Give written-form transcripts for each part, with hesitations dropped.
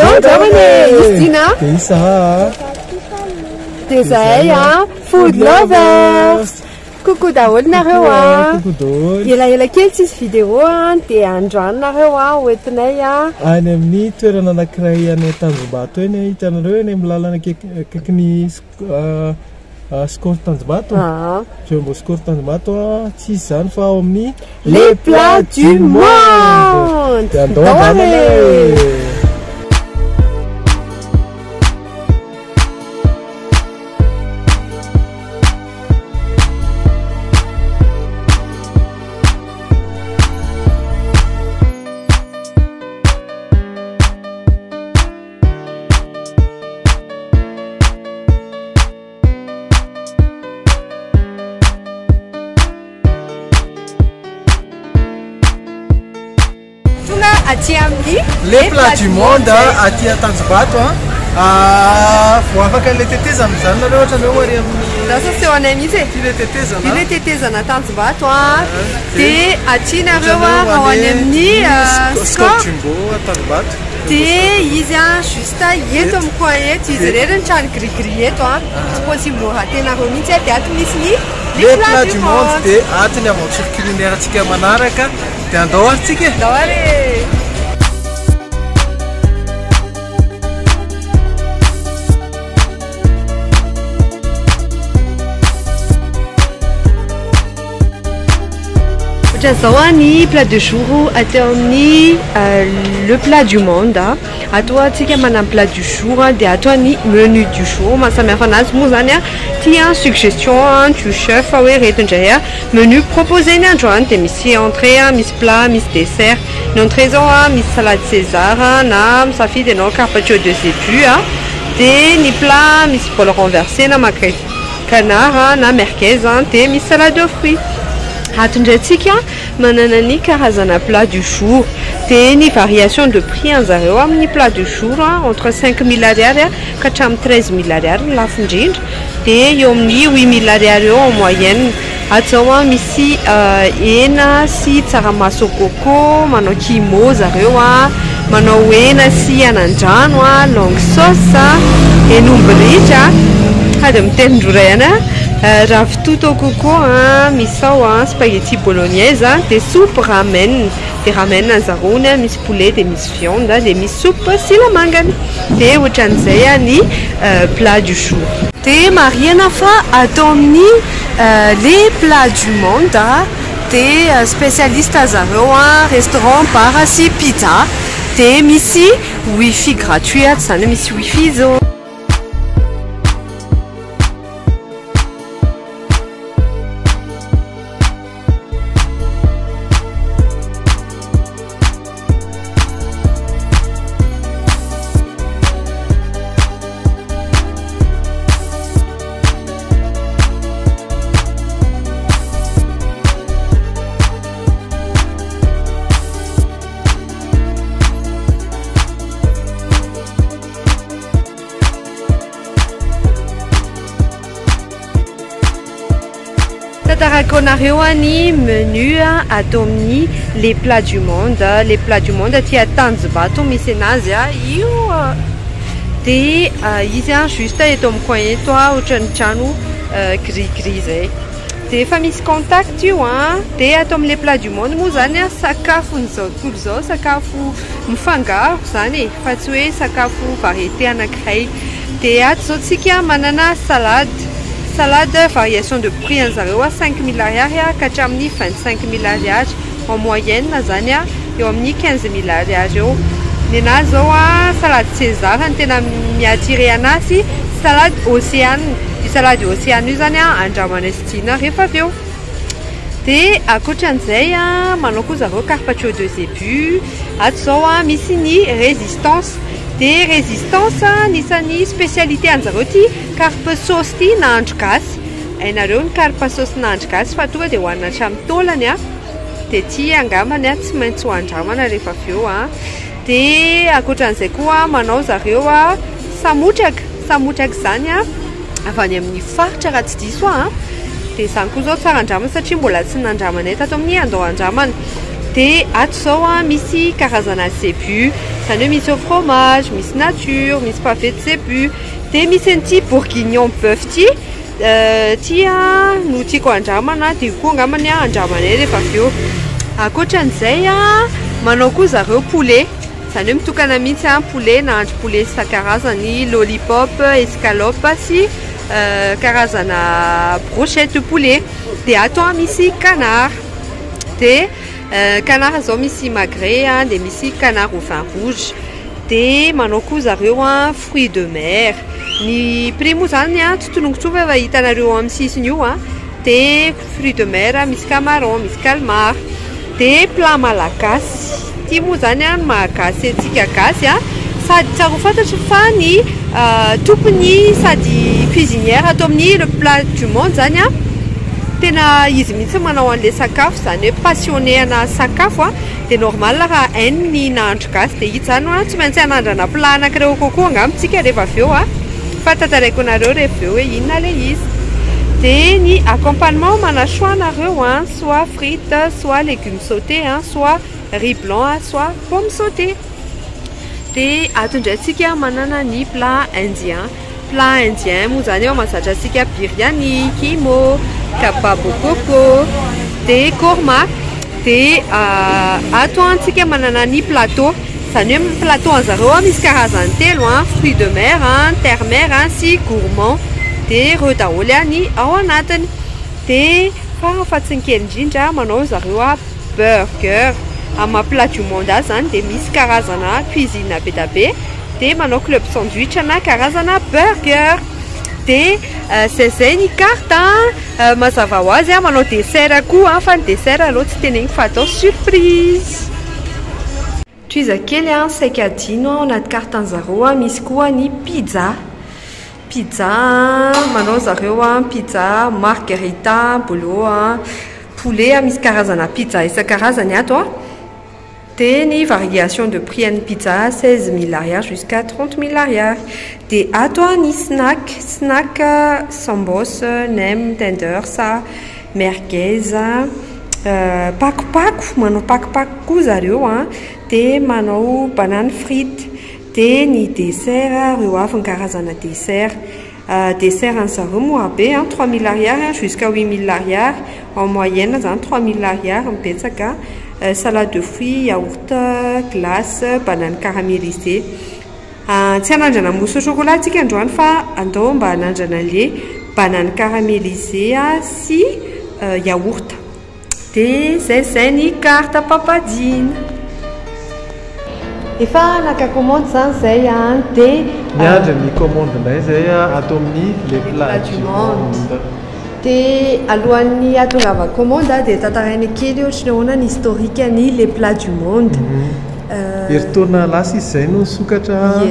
Justina dia zay food lovers. Coucou daholo nareo elaela kely tsisy vidéo dia andranonareo hoentinay any amin'ny toerana anankiray any Tanjombato eny hitanareo eny amin'ny lalana akaikin'ny Skôro Tanjombato Jumbo Skôro Tanjombato tsisy zany fa ao amin'ny les plats du monde dia andao andanana. Les plats du monde aty Tanjombato vao afaka le tetezana zany nareo ohatra nareo ary amin'ny lasa seho anay mihitsy le tetezana Tanjombato dia aty nareo ao any amin'ny Skôro Jumbo Tanjombato dia izy juste eto amin'ny coin eto izy reriny trano gris eto tsy possible ratenareo mihitsy dia ato misy ny les plats du monde dia atony avantire culinaire antsika manaraka dia andao ary tsika andao ary. Ni plat de jour atao amin'ny le plat du monde atao antsika manana plat du jour dia atao ny menu du jour mahasamihafa anazy moa zany ty suggestion du chef hoe reto indray menu proposé ny androany dia misy entrée misy plat misy dessert ny entrée zao misy salade César na misafidy ianao carpaccio de zébu dia ny plat misy bol renversé na magret canard na merguez dia misy salade de fruits. Atondraitsika manana ny karazana plat du jour dia ny variation de prix anjareo amin'ny plat du jour entre 5 000 ariary ka hatramin'ny 13 000 ariary ny lafo indrindra dia eo amin'ny 8 000 ariary eo en moyenne. Atao misy hena sy tsaramaso coco manao kimo zareo manao hena sy anandrano longue sauce hen'ombritra dia mitendrora ihany ravitoto au coco misy ao spaghetti bolognaise dia soupe ramen dia ramen anzarony misy poulet dia misy viande dia misy soupe silamangany dia ohatran'izay ny plat du jour. Dia mariana fa atao amin'ny les plats du monde dia spécialiste zareo restaurant bar sy pizza dia misy wifi gratuit zany misy wifi zao. Tarakonareo ny menu atao amin'ny les plats du monde aty Tanjombato misy anazy io dia izy juste eto amin'ny coin eto ohatran'ny trano gris zay dia efa misy contact io dia atao amin'ny les plats du monde moa zany sakafo n'izao tontolo izao sakafo mifangaro zany fa tsy hoe sakafo variété anankiray dia ato zao tsika manana salade variation de prix anzareo 5 000 ariary ka hatramin'ny 25 000 ariary en moyenne zany eo amin'ny 15 000 ariary eo. Ny anazy zao salade César ny tena miatire anazy salade océane io salade océane io zany andramanay Stina rehefa avy eo. Dia akoatran'izay manao koa zareo carpaccio de zébu ato zao misy ny résistance dia résistance nisan'ny spécialité anjareo ty carpe sauce ty nahandro gasy hainareo ny carpe sauce nahandro gasy fa tonga dia hohanina hatramin'ny taolany dia ty angambany tsy maintsy hoandramana rehefa avy eo dia akoatran'izay koa manao zareo samotraka zany avy any amin'ny faritra raha tsy diso dia izany koa zao tsara andramana satria mbola tsy nandramanay tato amin'ny andao andramana dia ato zao a misy karazana cebu, izany hoe misy au fromage, misy nature, misy pavé de cebu, dia misy an'ity bourguignon bœuf ity no tiako andramana dia koa angamany andramanay rehefa avy eo. Ankoatran'izay manao koa zareo poulet, izany hoe mitokana mihitsy poulet, nahandro poulet isan-karazany, lollipop, escalope sy karazana brochette de poulet. Dia ato misy canard, dia canard zao misy magret dia misy canard au vin rouge. Dia manao koa zareo fruits de mer. Ny prix moa zany totonongotrova efa hitanareo amin'ny sisiny io dia fruits de mer misy camaron, misy calmar. Dia plat malagasy, ity moa zany malagasy antsika gasy sady tsara ho fantatra fa ny tompony sady cuisinière atao amin'ny le plat du monde zany tena izy mihitsy manao an'ilay sakafo, izany hoe passionné ana sakafo dia normal raha hainy ny nahandro gasy dia ito zany tsy maintsy hanandrana plat anankiray kokoa angamitsika rehefa avy eo fa tantaraiko anareo rehefa eo hoe inona ilay izy. Dia ny accompagnement mana choix nareo soit frites, soit légumes sautés, soit riz blanc, soit pomme sautée. Dia ato indray tsika manana ny plat indien. Plat indien moa zany eo mahazatra antsika biryani, kimo, kebab au coco, dia korma. Dia ato antsika manana ny plateau, izany hoe plateau an'zareo misy karazany telo fruits de mer, terre mer sy gourmand. Dia ireo daholo ny ao anatiny. Dia fahafatiny kely indrindra manao zareo burger amin'ny plat du monde zany dia misy karazana cuisine be da be. Dia manao club sandwich karazana burger. Dia zay ny carte mazava ho azy manao dessert koa fa ny dessert aloha tsy teneniny fa atao surprise. Toiza kely saika adino ao anaty carten'zareo misy koa ny pizza. Pizza manao zareo pizza margherita, bolo, poulet misy karazana pizza isan-karazany ato dia ny variation de prix an'ny pizza 16 000 ariary jusqu'à 30 000 ariary. Dia ato ny snack sambos, nem, tenders, merguez, pakopako, manao pakopako koa zareo dia manao banane frite. Dia ny dessert reo avy ny karazana dessert. Dessert an'zareo moa be 3 000 ariary jusqu'à 8 000 ariary, en moyenne zany 3 000 ariary mibetsaka. Salade de fruits, yaourt, glace, banane caramélisée. Tsy hanandrana mousse au chocolat tsika androany fa andao mba hanandrana le banane caramélisée sy yaourt. Dia zay ny carte papadine. Efa naka commande zany zay dia miandry ny commande ndray zay atao amin'ny le plat du monde. Dia alohan'ny atongava commande dia tantaraina kely ohatry ny ahoana ny historique ny le plat du monde. Heritaona lasa izy zay no sokatra.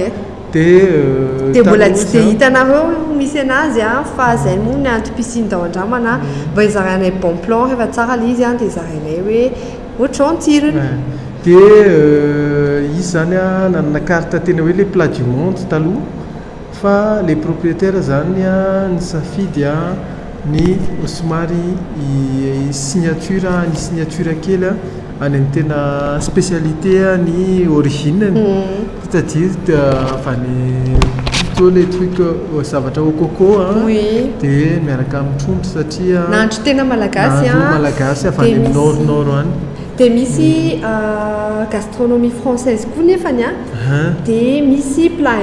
Dia mbola tsy dia hitanareo misy anazy fa zay moa ny antom-pisiny tao andramana mba izarainay bon plan rehefa tsara le izy dia izarainay hoe ohatran'ny tsirony. Dia izy zany nanana carte tena hoe le plat du monde taloha fa les propriétaires zany ny safidy ny somary signature kely any amin'ny tena spécialité ny origine, c'est-à-dire fa ny plutôt les trucs zavatra au coco dia miaraka amin'ny trondro satria nahandro tena malagasy avy any nord any. Dia misy gastronomie française koa nefany dia misy plat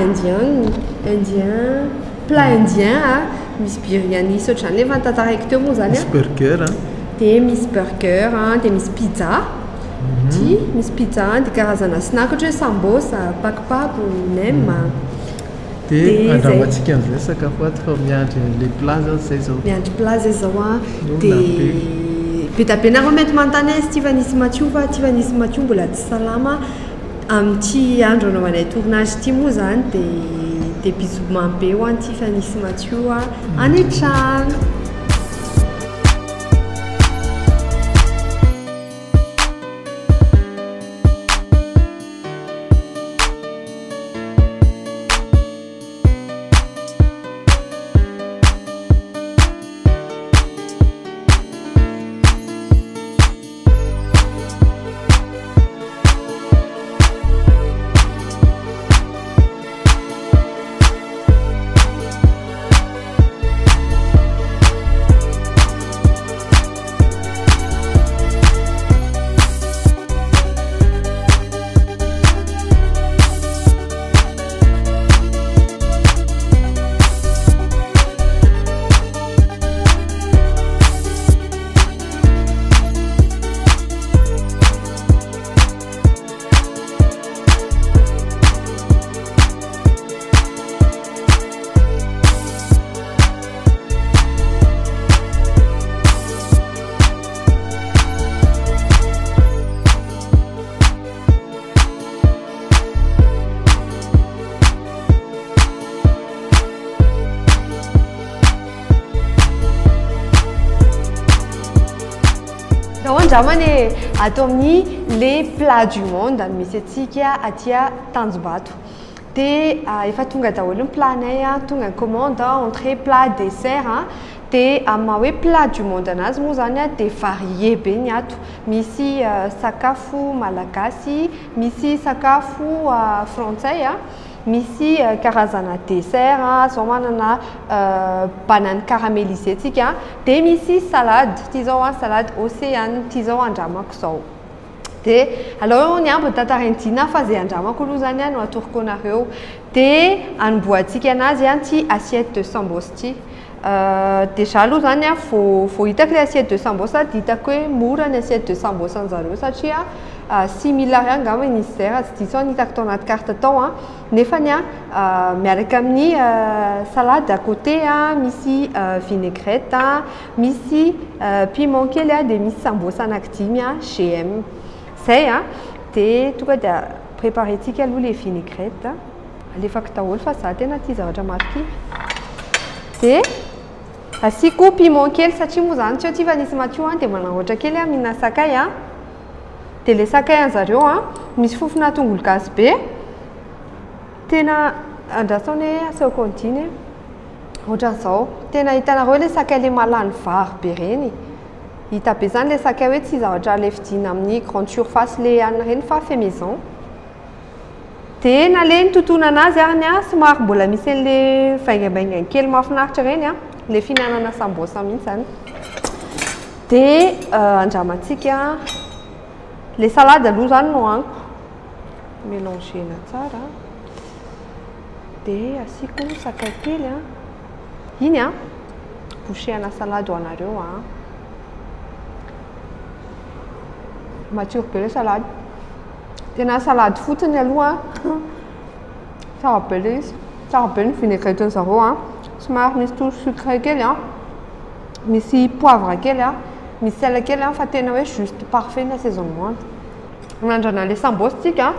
plat indien misy biryani ohatrany efa tantaraiko teo moa zany misy burger dia misy burger dia misy pizza. Misy pizza dia karazana snack ohatra hoe sambosa, pakopako, nem. Dia andramantsika an'izay sakafo ato fa miandry le plat zay zao. Miandry plat zay zao dia be da be nareo mety manontany azy Tivanisy Mathieu fa Tivanisy Mathieu mbola tsy salama amin'ity andro anaovanay tournage ity moa zany dia bisous be ho an'ny Tivanisy Mathieu any an-trano. Andramany atao amin'ny les plats du monde misy atsika atia Tanjombato. Dia efa tonga daholo ny planay tonga commande entrée plat dessert dia amin'ny hoe plat du monde anazy moa zany dia varié be ny ato. Misy sakafo malagasy, misy sakafo frantsay misy karazana dessert zao manana banane caramélisée tsika dia misy salade ty zao salade océane ty zao andramako zao. Dia alors ny ambo tantaraintina fa zay andramako aloha zany no atoroko anareo dia anomboantsika anazy ty assiette de sambos ty. Déjà aloha zany vao hitako le assiette de sambos dia hitako hoe mora ny assiette de sambos anjareo satria 6 000 ariary angamba izy zay tsy diso ny hitako tao anaty carte tao nefa miaraka amin'ny salade à côté misy vinaigrette misy piment kely dia misy sambos anankidimy GM zay dia tonga dia préparentsika aloha le vinaigrette alefako daholo fa za tena tia zavatra marqué dia asiko piment kely satria moa zany tsy tia fa nisy matio dia manamboatra kely mihina sakay dia le sakay anjareo misy fofona tongolo gasy be tena andrasany asao continue ohatran'izao tena hitanareo le sakay le malany vary be reny hita be zany le sakay hoe tsy zavatra le fidina amin'ny grande surface le anina reny fa fait maison. Dia na le nitotoana anazy somary mbola misy an'le vaingabaingany kely mahafinaritra reny le fihinanana sambosa mihitsy zany. Dia andramantsika le salade aloha zany no aniko mélangena tsara dia asiko sakay kely iny bouchena salade ho anareo matsiro be le salade tena salade fotsiny aloha tsara be le izy tsara be ny vinaigrette anjareo somary misy touche sucré kely misy poivre kely misy sel kely fa tena hoe juste parfait ny assaisonnement. Manandrana le sambos tsika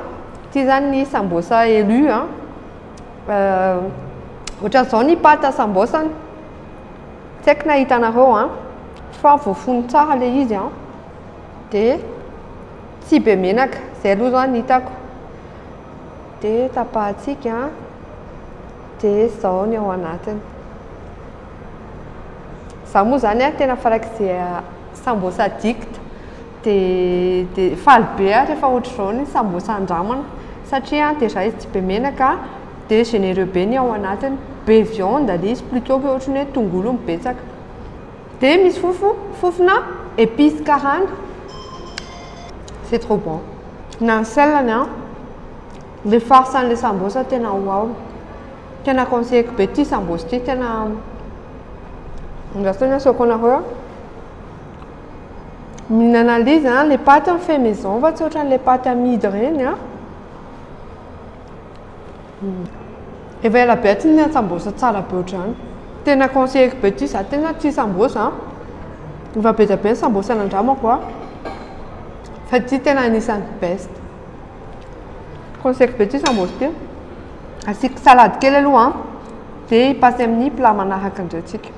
ty zany ny sambosa élu ohatran'izao ny pâte sambosany tsy haiko na hitanareo fa voafony tsara le izy dia tsy be menaka zay aloha zany hitako dia tapahantsika dia zao ny ao anatiny. Za moa zany tena farak'izay sambosa addict dia faly be rehefa ohatr'izao ny sambosa andramana satria déjà izy tsy be menaka dia généreux be ny ao anatiny be viande le izy plutôt que ohatrany hoe tongolo mibetsaka dia misy fofona épice karana c'est trop bon. Na ny selany le farsan'le sambosa tena wow tena conseilleko be ty sambos ty tena andrasany asako anareo mihinana izy les pâtes fait maison fa tsy ohatran'le pâtes amidy reny efa ela be tsy ny sambosa tsara be ohatrany tena conseilleko be ty za tena tia sambosa efa be dia be ny sambosa nandramako fa ty tena anisan'ny best conseilleko be ty sambos ty asiko salade kely aloha dia passer amin'ny plat manaraka indray tsika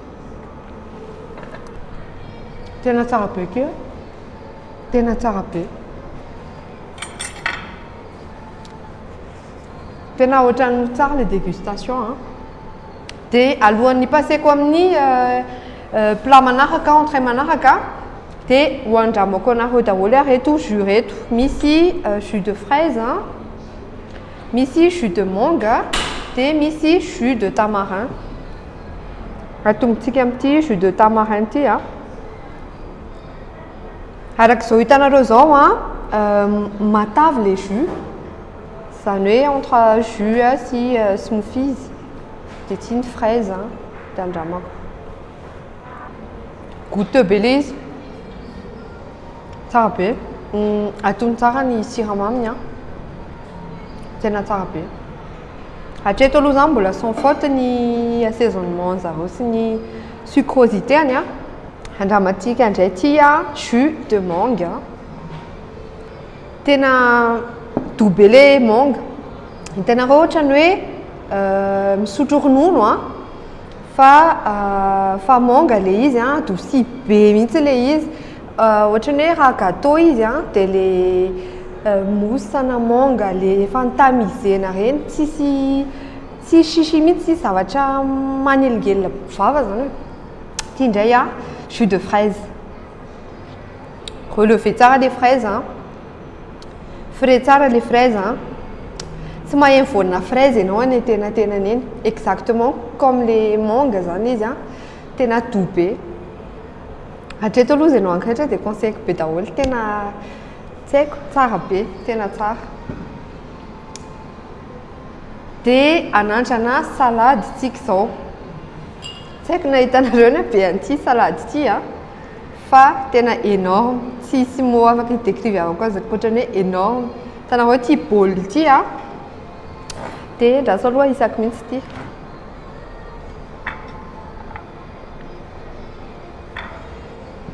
tena tsara be kely tena tsara be tena ohatran'ny tsara le dégustation dia alohan'ny paseko amin'ny plat manaraka entrée manaraka dia hoandramako anareo daholo reto jus reto misy jus de fraise misy jus de mangue dia misy jus de tamarin atongotsika amin'ity jus de tamarin ty arak'izao hitanareo zao matavy le jus zany hoe entre jus sy smoothies dia ty ny fraise dia andramako goûteux be le izy tsara be atony tsara ny siramaminy tena tsara be hatreto aloha zany mbola sans faute ny assaisonnement zareo sy ny sucrosité andramantsika indray ty jus de mangue tena doux be le mangue hitanareo ohatrany hoe misotro ronono fa mangue le izy adouci be mihitsy le izy ohatra ny hoe raha gâteau izy a dia le mousse ana manga le efa tamisena reny tsy sisy mihitsy zavatra manelingelina vava zany hoe ity indray a jus de fraise relevé tsara les fraises hein frais tsara les fraises hein tsy mahay mivoana fraise ianao any tena eny exactement comme les mangues zany izy a tena doux be hatreto aloha ianao ankehitriny dia conseilleko be daholo tena tsy haiko tsara be tena tsara dia anandrana salade tsika izao tsy haiko nahitanareo ny be an'ity salade ity a fa tena énorme tsy mot afaka hidécrivavako azy ohatrany hoe énorme hitanareo ity bôly ity a dia ndraso aloha isako mihitsy ity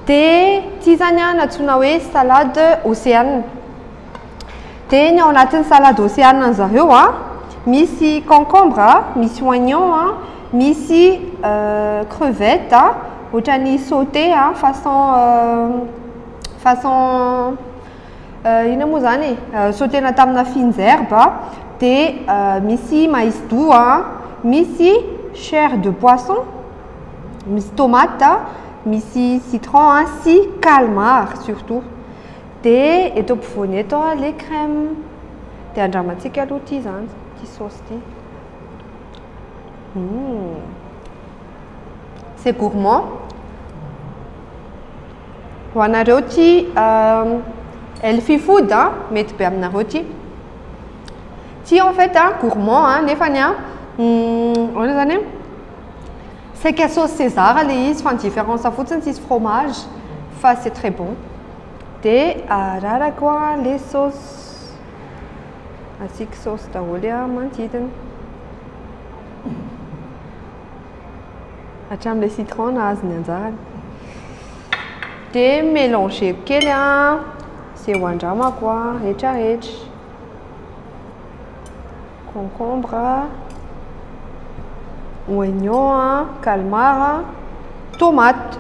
dia ity zany a natsoina hoe salade océane dia ny ao anatin'ny salade océane an'zareo a misy concombre misy oignon a misy crevette ohatrany sauté a façon ina moa zany sauténa tamina fines herbes dia misy maïs doux misy chair de poisson misy tomate misy citron sy calmar surtout dia eto ampovoany eto les crèmes dia andramantsika aloha ity zany ity sauce ity c'est gourmand ho anareo ity healthy food mety be aminareo ity ity en fait gourmand nefany ohana zany c'est que sauce César le izy fa ny différence fotsiny tsisy fromage fa c'est très bon dia ararako les sauces asika sauce daholo manodidina hatramin'ilay citron nahazo ny anjarany dia mélanger kely zay ho andramako rehetrarehetra concombre oignon calmar tomate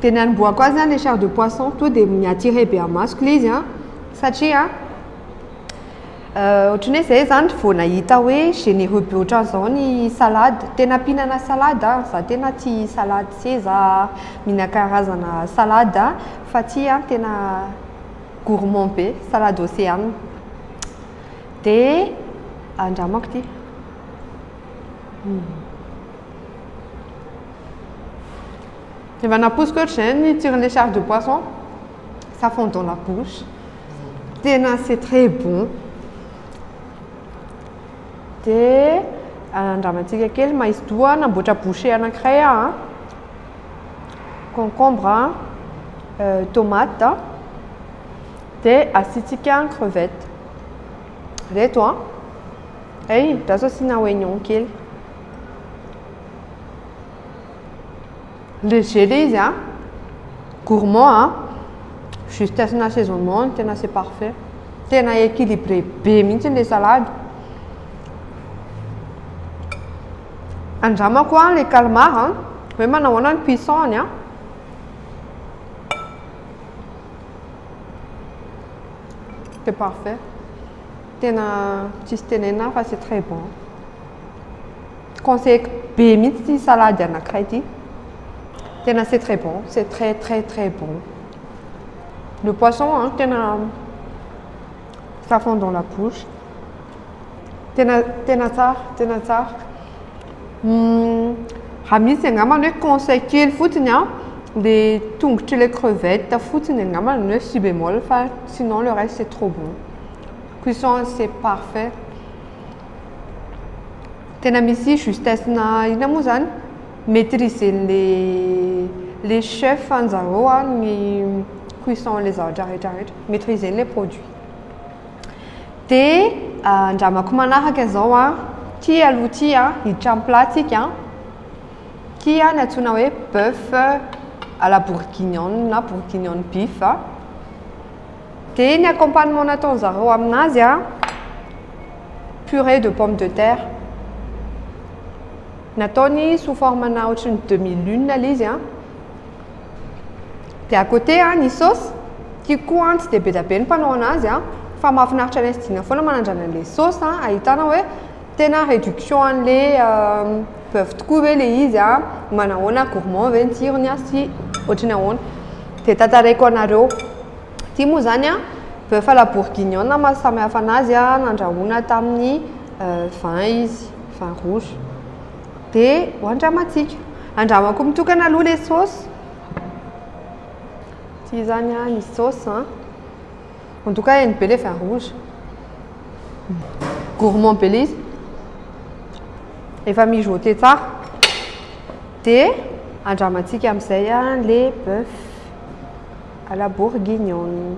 dia ny anomboako azy les chair de poisson to dia miattiré be amasoko izy satria ohatrany hoe zay zany vao nahita hoe généreux be ohatran'izao ny salade tena mpihinana salade za tena tia salade César mihina karazana salade fa tia tena gourmand be salade océane dia andramako ity efa naposiko ohatr'izay ny tirony chair de poisson ça fond dans la bouche tena c'est très bon dia andramantsika kely maïs doux namboatra boucher anankiray concombre tomate dia asitsika crevette reto ay ndraso asina oignon kely léger le izy gourmand justesse na assaisonnement tena c'est parfait tena équilibré be mihitsy le salade andramako les calmar hoe manao ahoana ny cuissony c'est parfait tena tsisy tenena fa c'est très bon conseil be mihitsy salade anankiray ity tena c'est très bon c'est très bon le poisson tena ça fond dans la bouche tena tsara raha misy angambany hoe conseil kely fotsiny le tongotry le crevette fotsiny angambany hoe si bémol fa sinon le reste c'est trop bon cuisson c'est parfait tena misy justesse na ina moa zany maîtriser les chefs anjareo ny cuisson les zavatra rehetrarehetra maîtriser les produits dia andramako manaraka zao ty aloha ty hiditra amin'ny plat tsika ty ny antsoina hoe bœuf à la bourguignonne na bourguignonne beef dia ny accompagnement natao zareo aminazy purée de pommes de terre nataony sous forme na ohatrany demi-lune le izy dia à côté ny saosy tiako tsy dia be dia be ny mpanao anazy fa mahafinaritra anay sy tiana foana manandrana an'ilay saosy ahitana hoe tena réduction an'ilay peuvent tokoa hoe le izy manahoana gourmand ve ny tsirony sy ohatrany ahoana dia tantaraiko anareo ity moa zany bœuf à la bourguignonne mahasamy hafa anazy nandrahoana tamin'ny vin izy vin rouge dia hoandramantsika andramako mitokana aloha le saosy ty zany ny saosy en tout cas hainy be le vin rouge gourmand be le izy efa mijoté tsara dia andramantsika amin'izay le bœuf à la bourguignonne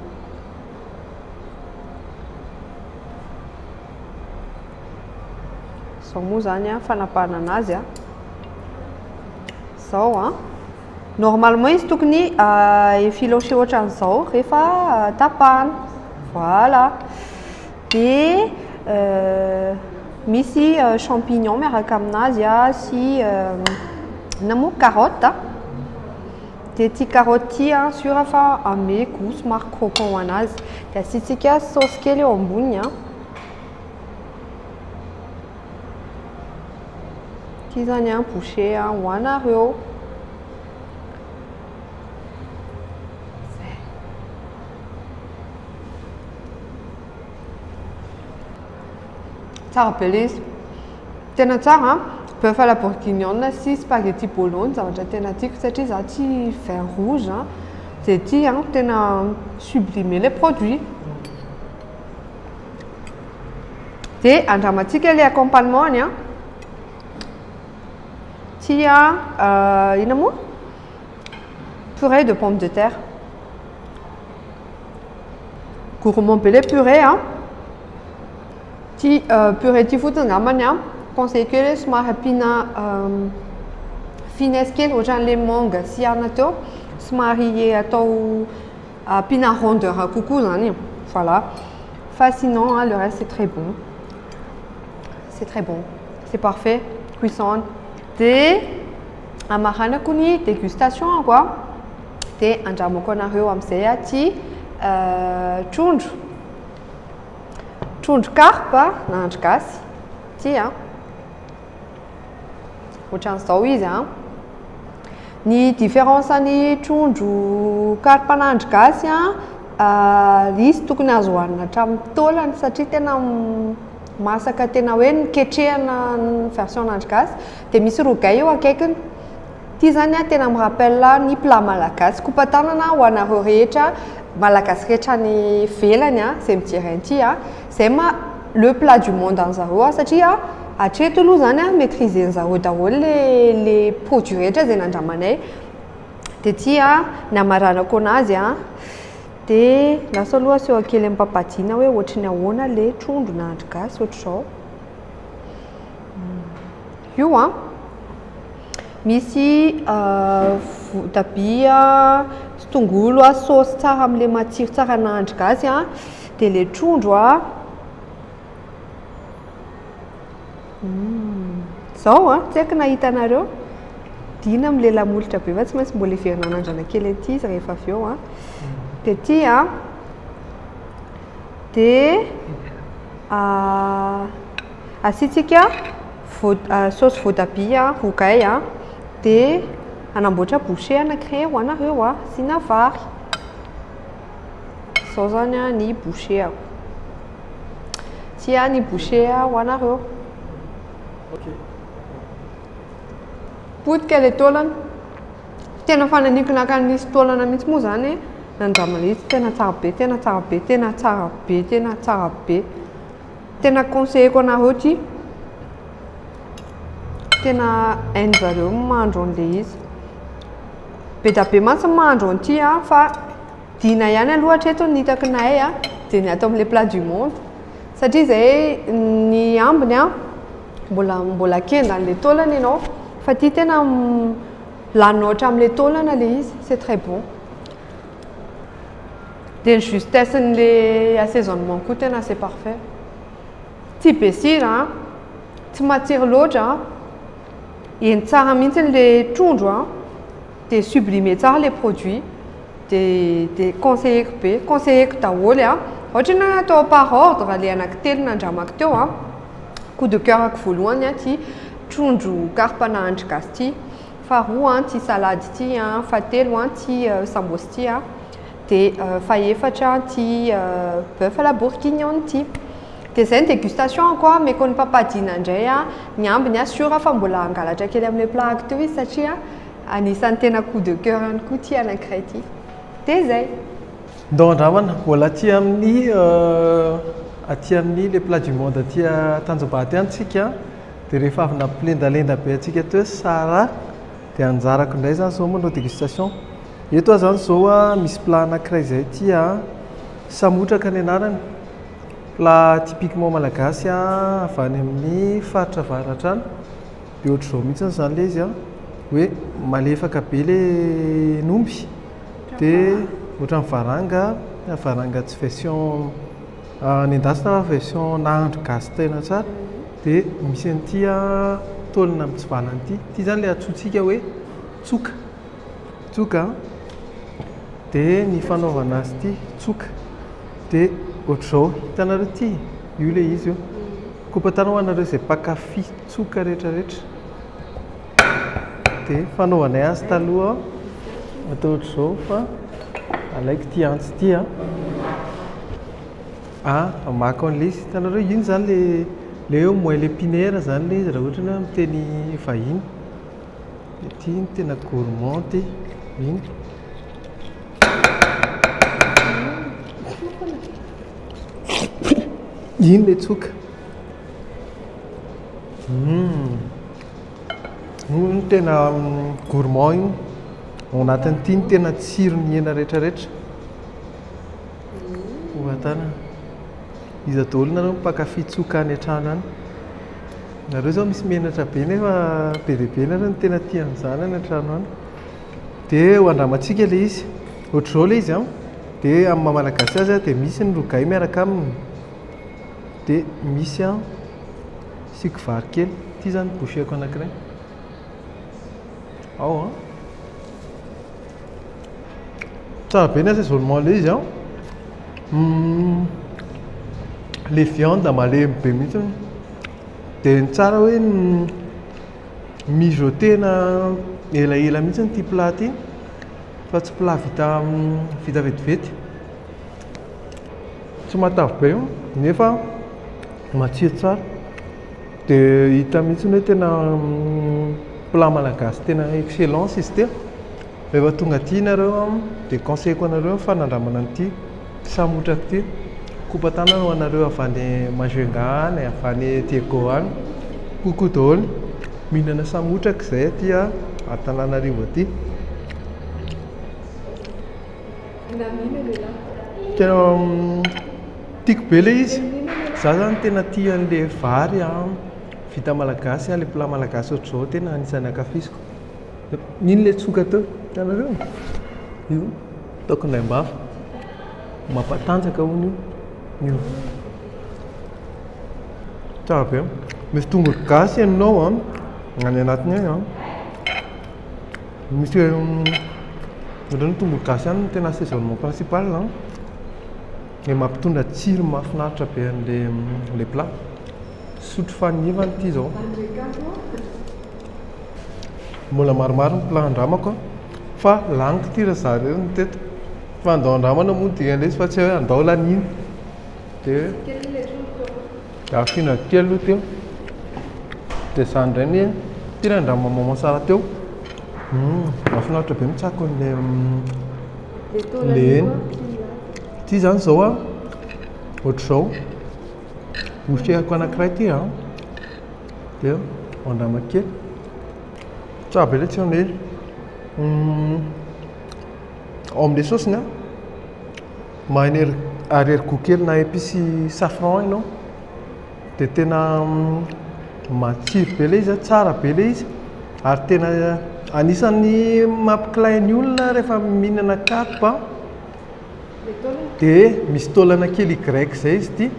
sao moa zany fanapahana anazy zao normalement izy tokony effiloché ohatran'izao rehefa tapahana voilà dia misy champignon miaraka aminazy sy na moa carotte dia ty carotte ty sûr fa ame goût somary croquant ho anazy dia asiantsika saosy kely eo amboniny ty zany boucher ho anareo tsara be le izy tena tsara bœuf à la bourguignonne sy spaghetti bologne zavatra tena tiako satria za ty vin rouge dia ty tena sublimer les produits dia andramantsika le accompagnement ny ty ina moa purée de pommes de terre gourmand be le purée ty purée ty fotsiny angambany conseil kely somary ampiana finesse kely ohatran'le manga sy ana teo somary atao ampiana rondeur kokoa zany voilà fa sinon le reste c'est très bon c'est parfait cuisson dia amaranako ny dégustation quoi dia andramako anareo amin'izay ty trondro carpe na andro gasy ty ohatran'izao izy ny différence ny trondro carpe na andro gasy izy tokony azo hohanina hatramin'ny taolany satria tena masaka tena hoe niketrehana ny version andro gasy dia misy rogay eo akaikiny ty zany tena mirappelle ny plat malagasy kopatanana ho anareo rehetra malagasy rehetra ny velany zay mijery an'ity zay le plat du monde an'zareo satria hatreto aloha zany maîtriser nzareo daholo le produit rehetra zay nandramanay dia ty ny amaranako anazy dia lasa aloha aseho kely ampapadiana hoe ohatrany ahoana le trondro na andro gasy ohatr'izao io misy voatabia sy tongolo saosy tsara amin'le matsiro tsara na andro gasy dia le trondro zao tsy haiko nahita anareo dina amin'le lamolotra be fa tsy maintsy mbola heverina anandrana kely aty izy rehefa avy eo dia ty dia asiantsika saosy voatabia rogay dia anamboatra boucher anankiray ho anareo asiana vary zao zany ny boucher ty ny boucher ho anareo potika le taolana tena fananikona akanisy taolana mihitsy moa zany nandramana izy tena tsara be tena conseilleko anareo ty tena hain'zareo mahandro an'le izy be da be mantsy mahandro an'ity fa dina ihany aloha hatreto ny hitako nay dia ny atao amin'le plat du monde satria zay ny ambiny mbola kenda an'le taolana ianao fa ty tena lanina ohatra amin'le taolana le izy c'est très bon dia ny justesse n'le assaisonnement koa tena c'est parfait ty be sira tsy matsiro loatra eny tsara mihitsy le trondro dia sublimer tsara les produits dia conseilleko be conseilleko daholo a ohatra na atao par ordre le anankitelo nandramako teo a coup de cœur-ako voalohany a ty trondro carpe nahandro gasy ty faharoa ty salady ty a fahatelo a ty sambosy ty a dia fahaefatra ty bœuf à la bourguignonne ty dia zay ny dégustation koa meko ny papadina indray a ny ambiny a sura fa mbola angalatra kely amin'ilay plako teo izy satria anisan'ny tena coup de cœur ihany koa ty anankiray ty dia zay ndao andramana mbola aty amin'ny le plat du monde aty Tanjombato antsika dia rehefa avy nampilendalenda be atsika teo sara dia anjarako indray zany zao moa no dégustation eto a zany zao a misy plat anankiray zay ty a samotraka ny anarany plat typiquement malagasy a avy any amin'ny faritra avaratra any dia ohatr'izao mihitsy zany le izy a hoe malefaka be le nomby dia ohatra ny varanga tsy version nendasina version nahandro gasy tena tsara dia misy an'ity a taolina amin'ny ty zany le atsotsika hoe tsoka dia ny fanaovana azy ity tsoka dia ohatr'izao hitanareo ty io le izy io kopatanao anareo izay mpakafy tsoka rehetrarehetra dia fanaovanay azy taloha atao ohatr'izao fa alaiko ty antsy ty amako an'le izy hitanareo iny zany le eo moelle épinière zany le izy raha ohatra hoe miteny vahiny dia ty ny tena gourmand ty iny iny le tsoka ny tena gourmand iny ao anatin'ity ny tena tsiro ny hena rehetrarehetra hoatana izy daholo nareo mpakafy tsoka any an-trano any nareo zao misy menatra be nefa be dia be nareo ny tena tian'izany any an-trano any dia ho andramantsika le izy ohatr'izao le izy a dia amin'ny mahamalagasy azy a dia misy ny rogay miaraka aminy dia misy a siko vary kely ty zany boucheko anankiray ao a tsara be ny assaisonnement le izy a le viande malemy be mihitsy dia ny tsara hoe mijotena elaela mihitsy ny ty plat ty fa tsy plat vita vetivety tsy matavy be io nefa matsiro tsara dia hita mihitsy hoe tena plat malagasy tena excellence izy ty rehefa tonga aty nareo dia conseilleko anareo fanandramana an'ity samotraka ty kopatana ho anareo avy any Majunga any avy any Diego any kokoa daholo mihinana samotraka izay aty Antananarivo aty tena tiako be le izy za zany tena tia an'le vary vita malagasy le plat malagasy ohatr'izao tena anisan'ny ankafiziko iny le tsoka teo hitanareo io taoko indraimbafa mampatanjaka hono io tsara be misy tongolo gasy ianao any anatiny any misy ohatrany tongolo gasy any tena assaisonnement principal le mampitondra tsiro mahafinaritra be an'le plat sotro fanivany ity zao mbola maromaro ny plat andramako fa laniko ty raha zareo ny teto fa andao andramana moa dikan'le izy fa tsy hoe andao laniny dia afina kely aloha teo dia zany indray ny tena andramamomo tsara teo mahafinaritra be mitsako le hena ty zany zao ohatr'izao boucheko anankiray ty dia andramakely tsara be le tsiona izy ao amin'le saosiny maheny arrière-goût kely na épice safran ianao dia tena matsiro be le izy tsara be le izy ary tena anisan'ny mampikilay ny olona rehefa mihinana kapoka dia misy taolana kely grec zay izy ty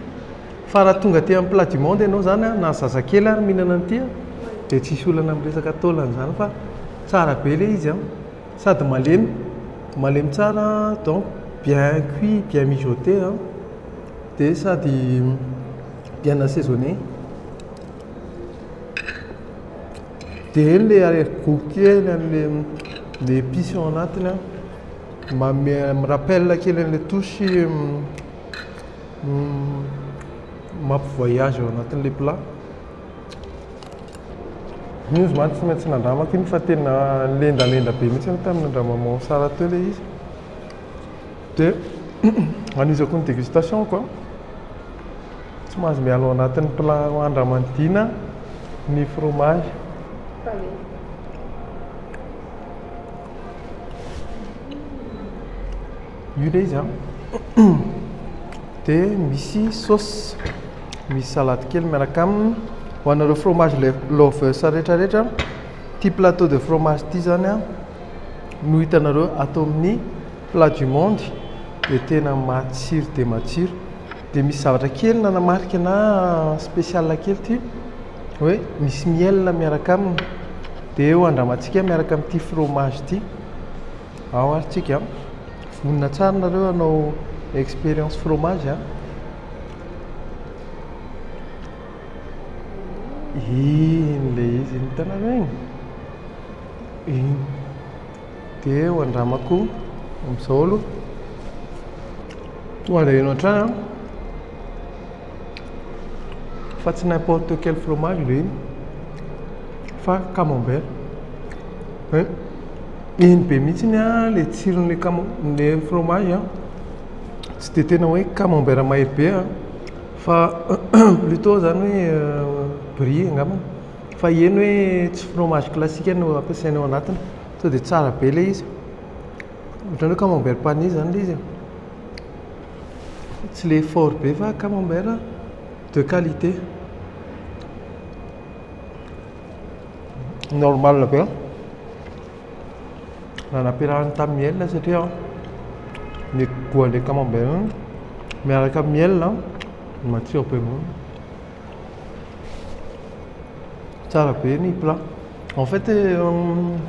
fa raha tonga aty amin'ny plat du monde ianao zany na zazakely ary mihinana an'ity dia tsisy olana amin'ny resaka taolana zany fa tsara be le izy sady malemy malemy tsara, donc bien cuit, bien mijoté, hein. Dia sady bien assaisonné. Dia le arrière-goût kely an'le épices ao anatiny, me rappelle kely an'le touche mampivoyage ao anatin'le plat. Io izy mantsy tsy maintsy nandramako iny fa tena lendalenda be mihitsy tamin'ny nandramanao sara teo le izy. Dia anisako ny dégustation quoi. Tsy mahazo miala ao anatin'ny plat andramandina ny fromage. Io le izy a. Dia misy sauce, misy salade kely miaraka aminy. Ho anareo fromage lovers rehetrarehetra, ty plateau de fromage ty zany a no hitanareo atao amin'ny plat du monde dia tena matsiro dia matsiro. Dia misy zavatra kely nanamarika na spécial kely ty hoe misy miel miaraka aminy. Dia eo andramantsika miaraka amin'ity fromage ty. Ao aritsika vonona tsara nareo hanao expérience fromage a. Iny le izy ny hitanareo igny. Iny. Dia eo andramako amin'izao aloha. Ho andrahoina hatrany fa tsy n'importe quel fromage le iny fa camembert. Iny be mihitsiny a le tsiron'le fromage a. Tsy dia tena hoe camembert mahery be a fa plutôt zany hoe brie angambany. Fa eny hoe tsy fromage classique no ampiasaina ao anatiny. Sao dia tsara be le izy. Ohatran'ny hoe camembert pané zany le izy. Tsy le fort be fa camembert de qualité. Normal be. Raha nampiarahany tamin'ny miel satria ny goût-le camembert miaraka amin'ny miel matsiro be moa. Tsara be ny plat. En fait,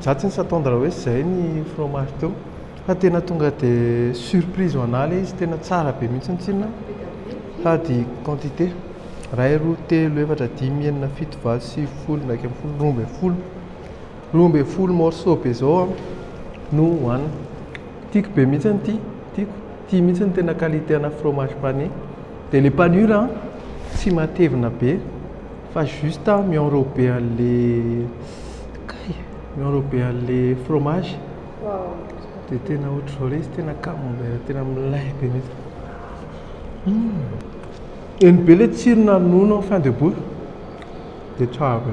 za tsy nisy attendre hoe zay ny fromage teo fa tena tonga dia surprise ho anahy le izy. Tena tsara be mihitsy ny tsinona sady quantité ray, roa, telo, efatra, dimy, enina, fito, valo, sivy, folo, iraika amby folo, roa ambin'ny folo. Roa ambin'ny folo morceau be zao no hohanina. Tiako be mihitsy ty. Tiako. Ty mihitsy ny tena qualité ana fromage pané. Dia le panure tsy matevina be fa juste mi-enrobé an'le fromage. Dia tena ohatr'izao le izy, tena camembert, tena milay be mihitsy. Eny be le tsirona nono en fin de bouche. Dia tsara be.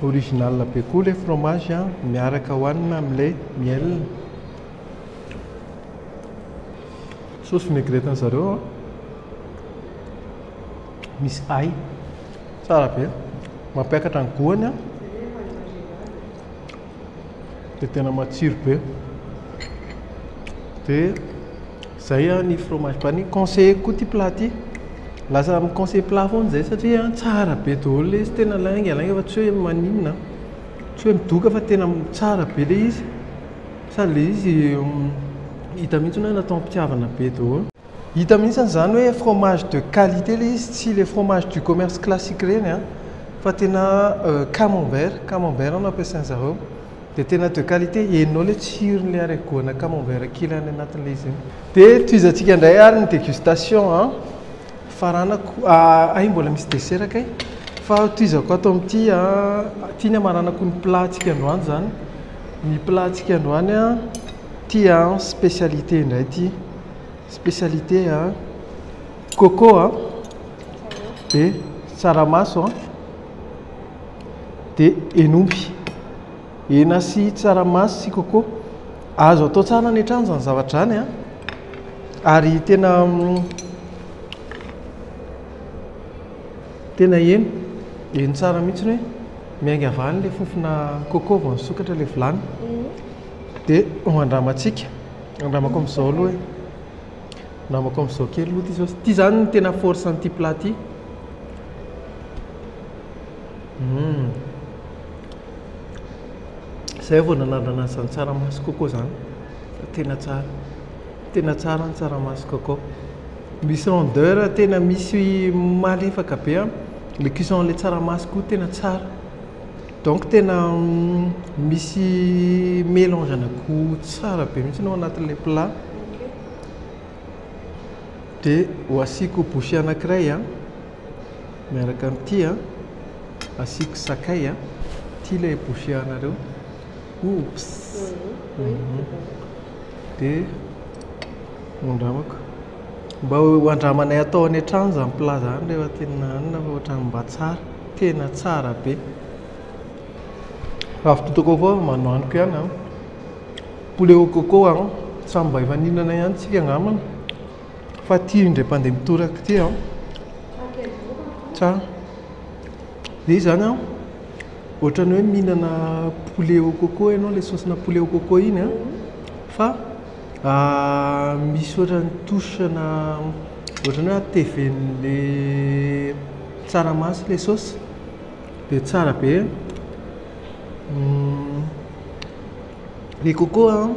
Original be koa le fromage miaraka hohanina amin'ilay miel. Sauce vinaigrette an'zareo misy ail. Tsara be. Mampiakatra ny goûtany dia tena matsiro be. Dia zay ny fromage pané. Conseillé koa ty plat ty. Lasa mi-conseil plat foana zay satria tsara be daholo le izy. Tena laingalainga fa tsy hoe maninona, tsy hoe midoka fa tena tsara be le izy. Sady le izy hita mihitsy hoe natao ampitiavana be daholo. Hita mihitsy zany hoe fromage de qualité le izy, tsy le fromage du commerce classique reny fa tena camembert no ampiasain'zareo. Dia tena de qualité. Henonao le tsiron'le haricot-na camembert kely any anatin'le izy. Dia tohizantsika indray ary ny dégustation faranako. Mbola misy dessert kay fa tohizako ato amin'ity tiany amaranako ny platsika androany zany. Ny platsika androany ty spécialité indray ty. Spécialité coco dia tsaramaso dia hen'omby. Hena sy tsaramaso sy coco azo atao tsara any an-trano zany zavatra zany ary tena heno tsara mihitsy hoe miainga avany le fofona coco vao nisokatra le vilany. Dia andramantsika andramako amin'izao aloha hoe andramako amin'izao kely aloha ty saosy ty zany ny tena force an'ity plat ty. zay vao nanandrana izany tsaramaso coco zany tena tsara ny tsaramaso coco misy rondeur tena misy malefaka be a le cuisson le tsaramaso koa tena tsara donc tena misy mélange anako tsara be mihitsy ao anatin'ilay plat dia ho asiako bouchée anankiray a miaraka amin'ity a asiako sakay a ty ilay bouchée anareo oups dia ondramako mba hoandramanay atao any an-trano zany plat zany rehefa tena anina fa ohatrany mba tsara tena tsara be avitotako avao manohaniko ihany a poulet au coco a samy mba efa nihinana ihany tsika angambana fa ty indray mpandeha mitoraka ty a tsara dia zany a ohatrany hoe mihinana poulet au coco ianao le saosina poulet au coco iny a fa misy ohatrany tosana ohatrany hoe ateven'le tsaramaso le saosy dia tsara be le coco a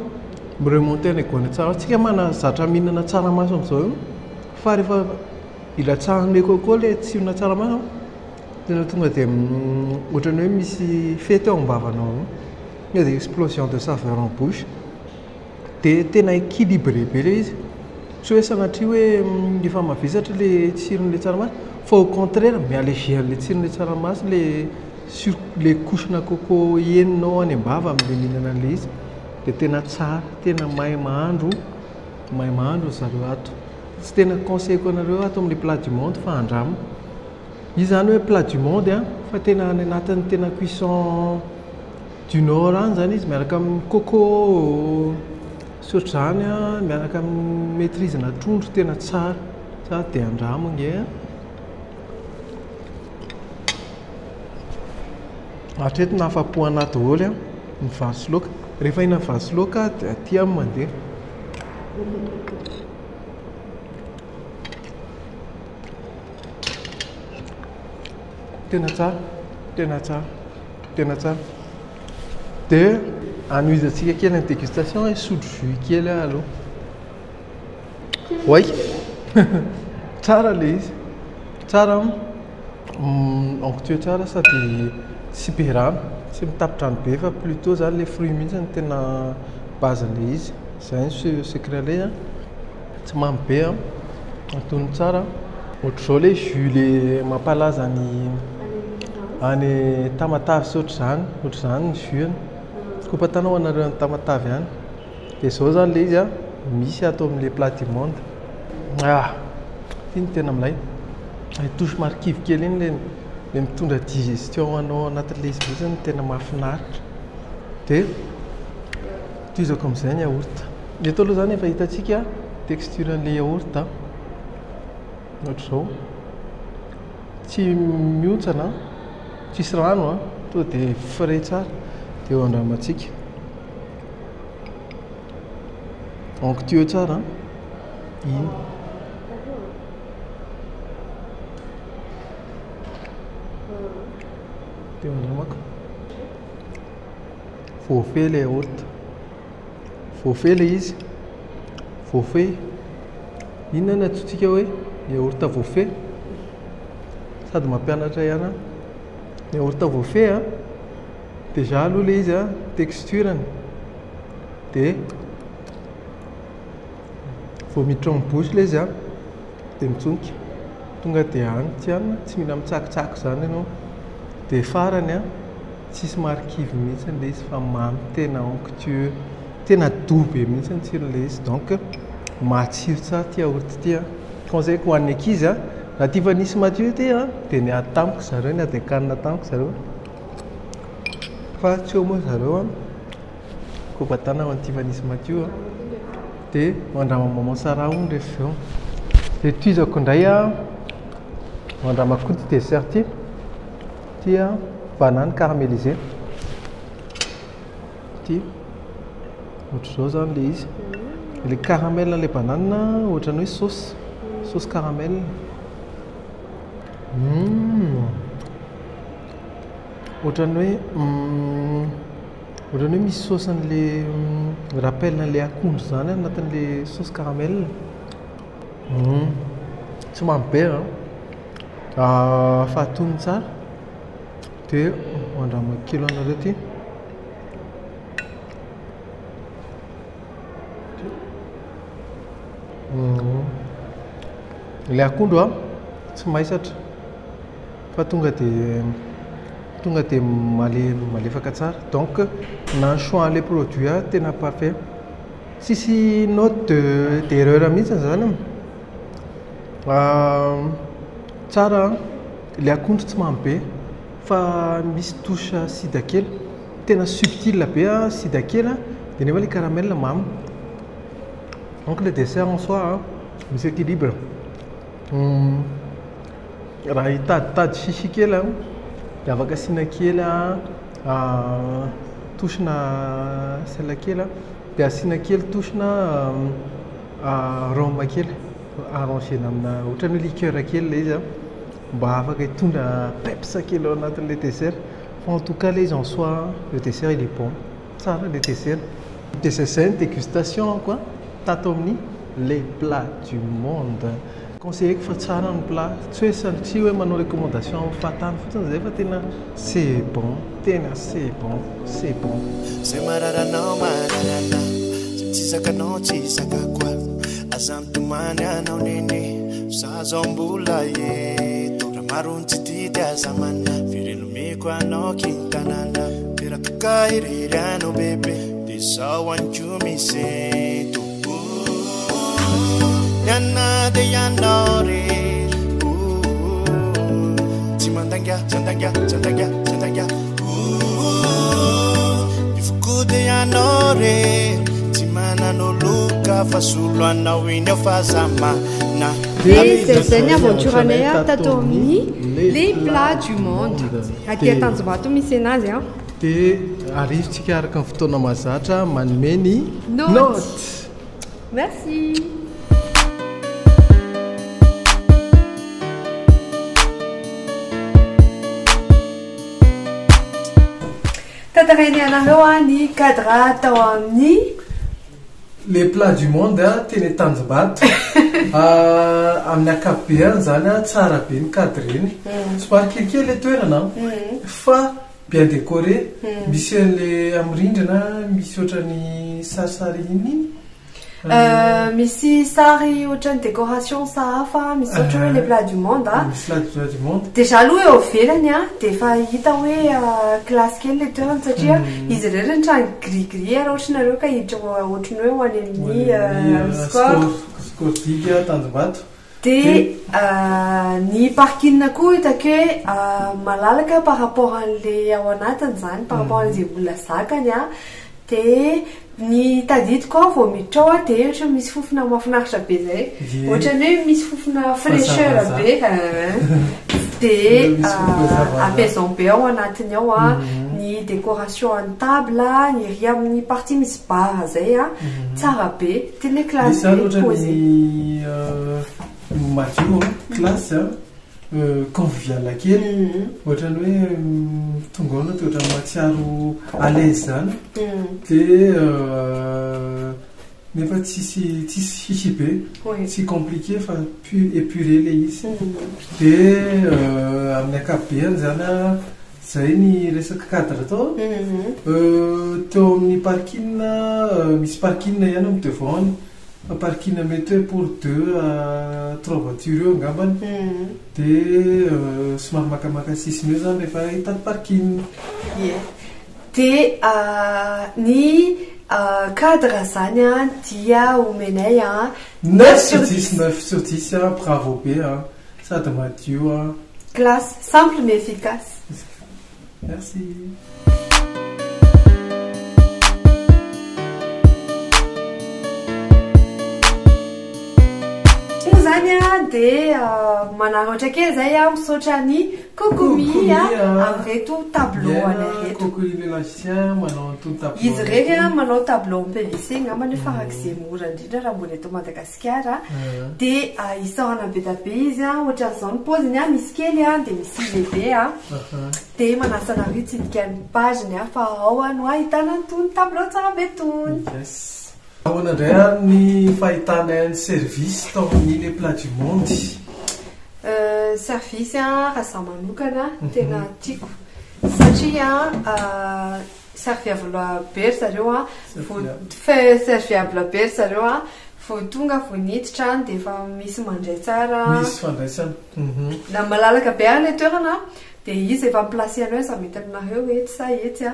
miremonté ny gony tsara tsika manazatra mihinana tsaramaso amin'izao fa rehefa ilatsahan'le coco le tsirona tsaramaso tena tonga dia ohatrany hoe misy fety ao am-bavanao dia explosion de saveur en bouche dia tena équilibré be le izy tsy hoe sanatria hoe efa mavesatra le tsiron'le tsaramaso fa au contraire mialégéan'le tsiron'le tsaramaso le sur le couchena coco heninao any am-bava amin'le mihinana an'le izy dia tena tsara tena mahay mahandro zareo ato tsy tena conseilleko anareo ato amin'le plat du monde fa andramo izy zany hoe plat du monde a fa tena any anatin'ny tena cuisson du nord any zany izy miaraka amin'ny coco sotrany a miaraka amin'ny maîtrisena trondro tena tsara dia andramo nge hatreto nahafapo anahy daholo a ny vary sy laoka rehefa hina vary sy laoka dia aty amin'ny mandeha tena tsara dia anoizatsika kely ny dégustation e sotro jus kely aloha oay tsara le izy tsara onctueux tsara sady tsy be rano tsy mitapitra rano be fa plutôt zany le fruit mihitsy ny tena basen'le izy zay ny secret le a tsy mamy be a atony tsara ohatr'izao le jus le mampalaza any Tamatave sy ohatr'izany ny jus kopatanao anareo ny Tamatave ihany dia izao zany le izy a misy ato amin'le plat du monde iny tena milay touche markive kely iny le mitondra digestion anao anatin'le izy mihitsy ny tena mahafinaritra dia toizako amin'izay ny yaourt eto aloha zany efa hitantsika texture an'le yaourt ohatr'izao tsy miontsana tsisy rano a to dia frais tsara dia eo andramantsika onctueux tsara iny dia eo andramako voafait le yaourt voafait le izy voafait inona no atsotsika hoe yaourt voafait sady mampianatra ihany yaourt voafait a déjà aloha le izy a texturany dia vao miditra amin'ny bouche le izy a dia mitsonika tonga dia any tsy anina tsy mila mitsakitsako zany ianao dia farany a tsisy markive mihitsy le izy fa mamy tena onctueux tena dobe mihitsy ny tsiron'le izy donc matsiro tsara ty yaourt ty a conseilleko ho an'ny ankizy a raha ty fa nisy madio ty a dia ny atamiko zareo ny adekanina tamiko zareo fa tsy eo moa zareo a kobatana ho an'ty fa nisy madio a dia mandrama maman sara ony rehefa eo dia toizako indray a mandramako koa ty dessert ty ty a banane caramélisé ty ohatr'izao zany le izy le caramel le banane ohatrany hoe sauce caramel ohatrany hoe ohatrany hoe misy sauce an'le rappel n'le akondro zany anatin'le sauce caramel. Tsy mamy be fa atony tsara dia andrama kilo anareo ty. Le akondro tsy maisatra fa tonga dia malefaka tsara, donc na choix les produits tena parfait, sisy note d'erreur mihitsy zany. Tsara le akondro tsy mamy be fa misy touche sida kely, tena subtil be sida kely dia nefa le caramel mamy. Donc le dessert en soi misy équilibre. Raha hitaditady chichi kely dia afaka asiana kely touche-na sel kely dia asiana kely touche-na rhum kely arrangena amina ohatran'ny liqueur kely ilay izy mba afaka hitondra peps kely ao anatin'le dessert. Fa en tout cas les en soi le dessert il est bon, tsara le dessert. C'est une dégustation quoi, tato amin'ny les plats du monde. Conseilleko fa tsara ny plat, tsy hoe manao recommandation fatany fotsiny zay fa tena c'est bon, tena c'est bon, c'est bon. Zay mararanao mararana, tsy sakanao tsy sakako aza mitomany anao nene zaza mbola eto raha maro ny tsy didy aza mana firenomeko anao kintanana peratoka irery anao bebe dia zao anko misy eto Yana de yanore Ti mandanga, zandanga, zandanga, zandanga Ifuku de yanore Ti manano luka Fasulu anao iny ao fazama na Dia zay ny aventuranay tato amin'ny les plats du monde. Aty Tanjombato misy anazy dia arivontsika araka ny fotoana mahazatra manome ny note. Merci. Tantarainy anareo ny cadre tao amin'ny les plats du monde teny Tanjombato. Amin'ny ankapobeny zany tsara be ny cadre iny, somary kelikely le toerana fa bien décoré, misy an'le amin'ny rindrina misy ohatrany sarisary iny misy sary ohatrany décoration sahafa misy ohatra hoe les plats du monde misy plats du monde déjà aloha eo ivelany dia efa hita hoe classe kely le toerana satria izy ireny trano gris raha ohatranareo ka hiditra ohatrany hoe ho any amin'ny Scordiga Tanjombato. Dia ny parking koa hitako hoe malalaka par rapport an'le ao anatiny zany par rapport an'izay olona zakany dia ny tadidy koa vao miditra ao dia ohatra misy fofona mahafinaritra be zay ohatrany hoe misy fofona fraîcheur be dia apaisant be ao anatiny ao ny décoration en table ny ry amin'ny partie misy bar zay tsara be tena classe be posé madio classe convivial kely ohatrany hoe tonga ao dia ohatrany matsiaro à l'aise zany dia nefa tsisy chichi be tsy compliqué fa épuré le izy dia amin'ny ankapobeny zany zay ny resaka cadre atao teo amin'ny parking misy parking ihany amin'ny devant parking mety hoe pour 2 à 3 voitures eo angambany dia somary makamaka sisiny eo zany rehefa hitady parking dia ny cadre zany dia omenay 9/10 bravo be sady madio classe simple mais efficace. Merci. zany dia manaraka ohatra kely zay misaotra ny kokomi amin'reto tableau reto izy rery manao tableau en PVC ngambany farak'izay mora indrindra raha mbola eto Madagasikara dia isaorana be da be izy ohatran'izao ny paoziny misy kely dia misy lehibe dia manasa anareo hitsidika ny pageny fa ao no ahitana itony tableau tsara be tony. Ahoana indray ny fahitana ny service tao amin'ny les plats du monde? Service raha zaho manokana tena tiako satria serviable be zareo serviable be zareo vao tonga vao niditra dia efa misy mandray tsara, misy fandraisana na malalaka be le toerana dia izy efa miplace anao za mety aminareo ety sa ety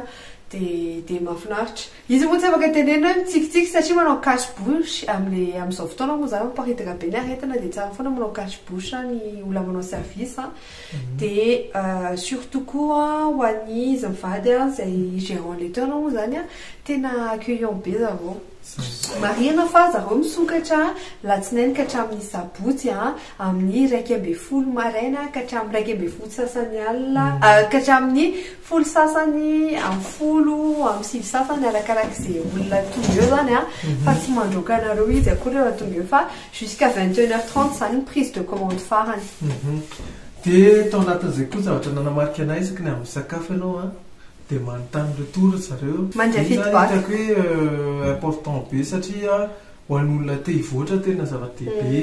dia mahafinaritra izy moa tsy afaka tenena hoe mitsikitsiky satria manao cache bouche amin'izao fotoana moa zany mamparitaka be ny aretina dia tsara foana manao cache bouche ny olona manao service dia surtout koa ho an'ny izy mivady izay gérant le toerana moa zany tena accueillant be zareo. Marina fa zareo misokatra latsinainy ka hatramin'ny sabotsy amin'ny 1:30 maraina ka hatramin'ny 1:30 sasany alina ka hatramin'ny 10 sasany amin'ny 10 amin'ny 6 sasany arakarak'izay olona tonga eo zany fa tsy mandroaka anareo izy akory raha tonga eo fa jusqu'à 21h30 zany ny prise de commande farany. Dia tao anatin'izay koa zavatra nanamarika anay isaky ny amin'ny sakafo ianao dia manontany retour zareo mandray feedback hitako hoe important be satria ho an'olona te hivoatra tena zava-dehibe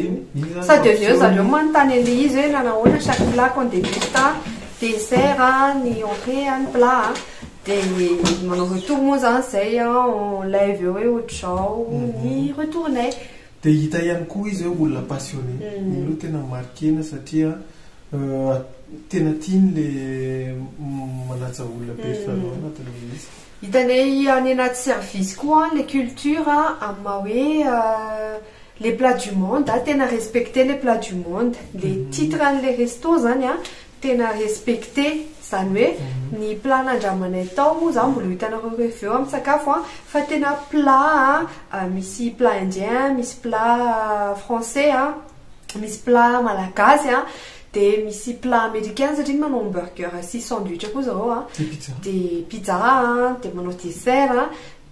sady eo zareo manontany an'le izy hoe nanahoana chaque plat qu'on dégusta dessert ny entrée ny plat dia manao retour moa zany zay on live eo hoe ohatr'izao ny retournay dia hita ihany koa izy hoe olona passionné io tena marikena satria tena tiany le manaja olona be zareo anatin'le izy hitanay any anaty service koa les cultures amin'ny hoe les plats du monde tena respecter les plats du monde les titres an'le resto zany tena respecter zany hoe ny plat nandramanay tao moa zany mbola hitanareo reveo amin'ny sakafo fa tena plat misy plat indien misy plat français misy plat malagasy dia misy plat américain satria manao burger sy sandwich koa zareo dia pizza dia manao dessert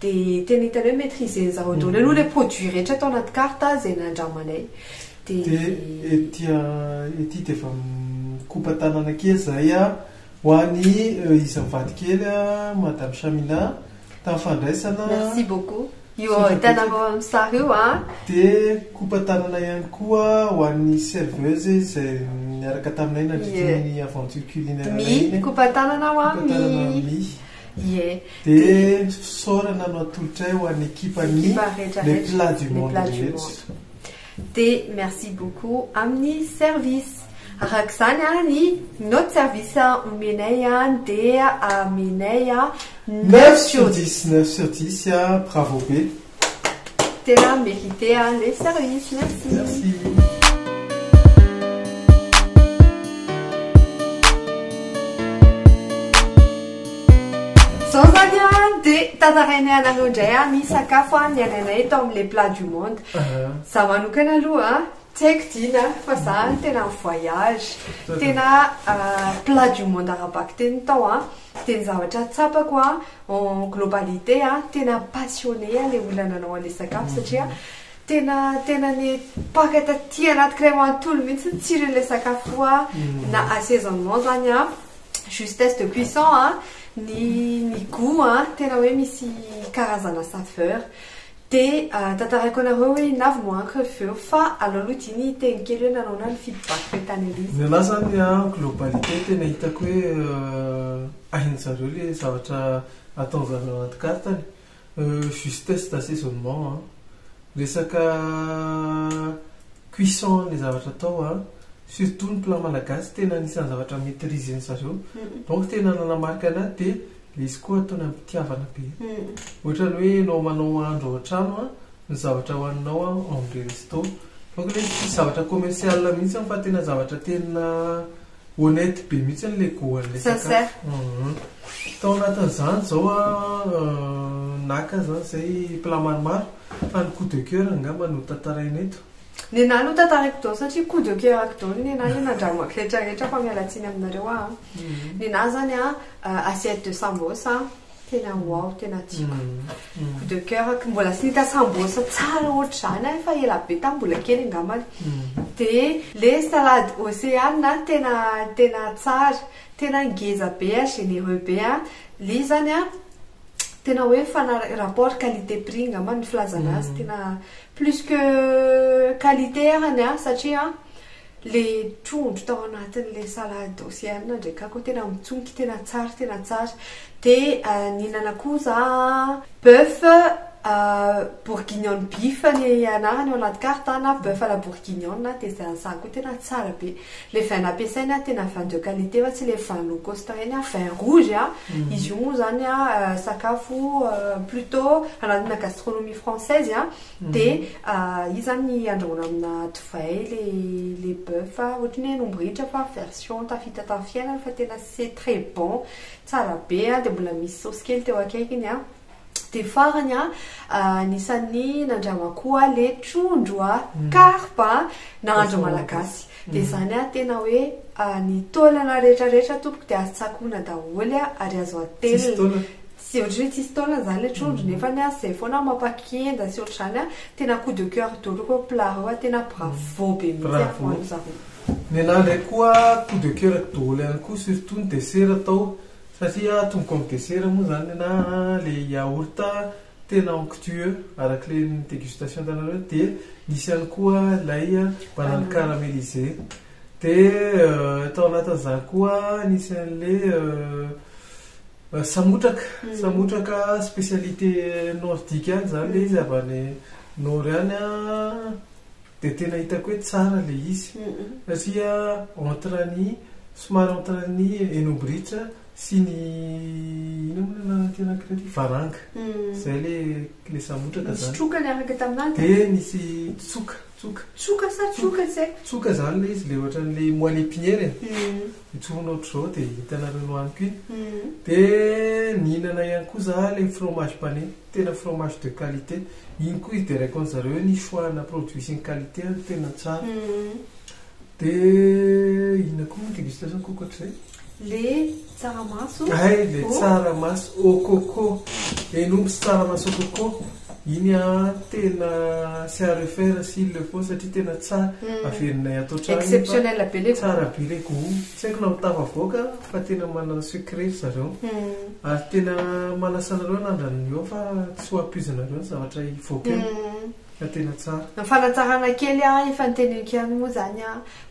dia tena hitany hoe maîtriser zareo daholo aloha le produit rehetra atao anaty carte izay nandramanay dia ety dia efa mikopa tanana kely zay ho an'ny izy mivady kely madame Chamina tamin'ny fandraisana. Merci beaucoup. Io hitanareo amin'ny sary io dia kopa tanana ihany koa ho an'ny serveuse izay niaraka taminay nandritra aventure culinaire kopa tanana dia saorana no atolotray ho an'ny équipe-ny les plats du monde rehetra. Dia merci beaucoup amin'ny service araka izany ny notre service omenay dia amenay 9/10 bravo be tena mérité les services. Merci. Dia tantarainay anareo indray ny sakafo nianainay tao amin'ny les plats du monde za manokana aloha tsy haiko dina fa za tena voyage tena plat du monde arabaky teny tao dia ny zavatra tsapako en globalité tena passionné le olona nanao an'ilay sakafo satria tena ny paka taty anaty crème mantolo mihitsy tsiron'ilay sakafo na assaisonnement zany justesse de cuisson ny goût tena hoe misy karazana saveur dia tantaraiko anareo hoe navy moankry feo fa aloha diny teny kely hoe nanao ny feedback fetany elizy nanahy zany globalité tena hitako hoe ahin zareo le zavatra ataon'zareo anaty cartany justesse d'assaisonnement resaka cuisson le zavatra atao surtout ny plat malagasy tena anisan'ny zavatra maîtriser zareo donc tena nanamarika anazy dia izy koa ataony amin'ny mpitiavana be ohatrany hoe nao manao andro ao an-trano ny zavatra hoaninao am'le resto donc le tsy zavatra commercial mihitsy fa tena zavatra tena honnête be mihitsy le goan'le sakafo tao anatin'izany zao naka zany zay plat maromaro fa ny coup de cœur angamba no tantaraina eto Nena aloha tantarako tao satria coup de cœur tao nena io nandramoako rehetrarehetra fa mialatsiny aminareo a. Nena zany assiette de sambosa tena wow tena tiako. Coup de cœur mbola sy nita sambosa tsara ohatr'izany fa ela be tamy mbola kely angambany. De le salade océane tena tsara, tena ngeza be généreux be le zany tena hoe rapport qualité-prix angambany filazana azy tena plus que qualité arany satria le trondro tao anatin'le salade océane ndraiky kako tena mitsoniky tena tsara de nihinana koa za bœuf bourguignon beef ny anarany ao anaty carte na bœuf à la bourguignon de zany koa tena tsara be le vin nampiasaina tena vin de qualité fa tsy le vin low cost reny vin rouge izy io zany sakafo plutôt anatina gastronomie française de izy zany andrahoina amina divay le bœuf ohatrany nombritra fa version tafita tamin'ny fiainana fa tena c'est très bon tsara be de mbola misy sauce kely teo akaikiny de farany anisan'ny nandramako le trondro carpe nahandro malagasy de zany tena hoe ny taolana rehetrarehetra tompoko de azo tsakoana daholo ary azo atelina sy ohatry tsisy taolana zany le trondro nefa zay foana mampakenda sy ohatr'izany tena coup de cœur daholo koa plat reo tena bravo be mihitsy zareo. Nena ndraiky koa coup de cœur daholo ihany koa surtout ny dessert atao satria tomboko amin'ny dessert moa zany na le yaourt tena onctueux araky le dégustation tanareo de nisy ihany koa lay banane caramélisé de tao anatin'izany koa nisy an'le samotraka spécialité nordique any zany le izy avy any nord any de tena hitako hoe tsara le izy satria somary entre ny enobritra sy ny ino moa tena crédit varanga zay le samotraka zany troka ny araka tamin'azy de nisy tsoka zany le izy le ohatran'le moelle épinière itsona ohatr'izao de hitanareo nohaniko iny de nihinana ihany koa za le fromage pané tena fromage de qualité iny koa izy de raiko an'zareo ny choix-na produit sy ny qualité tena tsara de ina koa ny dégustation kokoatr'izay le tsaramaso le tsaramaso au coco enombo sy tsaramaso au coco iny tena sy à refaire s'il le faut satria tena tsara averinay atao trano exceptionnel be le tsara be le goût tsy haiko na mitava avoaka fa tena manana secret zareo ary tena manasanareo nandran'io fa tsy ho ampizanareo ny zavatra ivoaka fa tena tsara fanatsarana kely efa niteniko ihany moa zany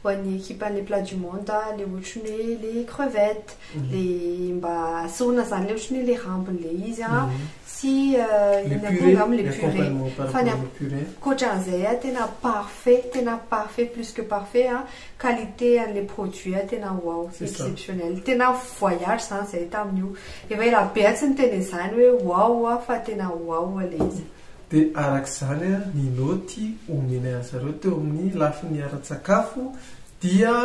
ho an'ny équipe les plats du monde le ohatrany le crevettes le mba sorona zany le ohatrany le rambony le izy sy inakonga amle purée fa koatran'izay tena parfait plus que parfait qualité les produits tena wow exceptionnel tena voyage zany zay tamin'io efa ela be tsy niteny zany hoe wow fa tena wow le izy de arak'izany ny noty omenay azareo teo amin'ny lafin'ny ara-tsakafo dia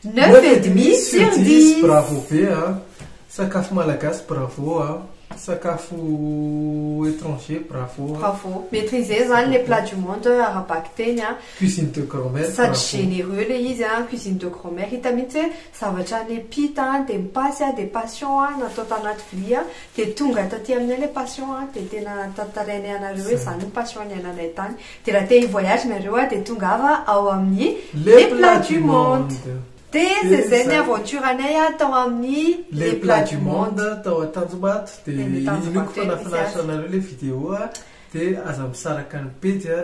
9,5 sur 10 bravo be sakafo malagasy bravo sakafo étranger bravo maîtriser zany le plat du monde arabaky teny cuisine de grand-mère sady généreux le izy cuisine de grand-mère hita mihitsy hoe zavatra nepita de mipasy de passion natao tanaty vilia de tonga taty amin'ny le passion de tena tantarainay anareo hoe zany ny passion ny ananay tany de raha te hivoyage nareo de tonga ao amin'ny les plats du monde de zay ny aventure anay tao amin'ny les plats du monde tao Tanjombato de inoko fa nafinaritra anareo le vidéo de aza misaraka ny page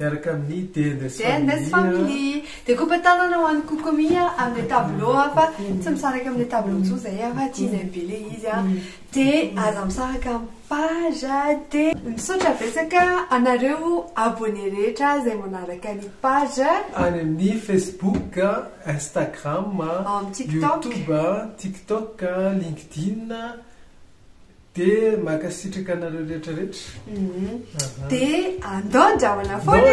miaraka amin'ny DNS family de kopatanana ho an'ny kokomi amin'ny tableau fa tsy misaraka amin'ny tableau tso zay fa tianay be le izy de aza misaraka amin'ny page de misaotra betsaka anareo abonné rehetra zay manaraka ny page any amin'ny Facebook, Instagram, YouTube, TikTok, LinkedIn de makasitraka anareo rehetrarehetra de andao andramana foana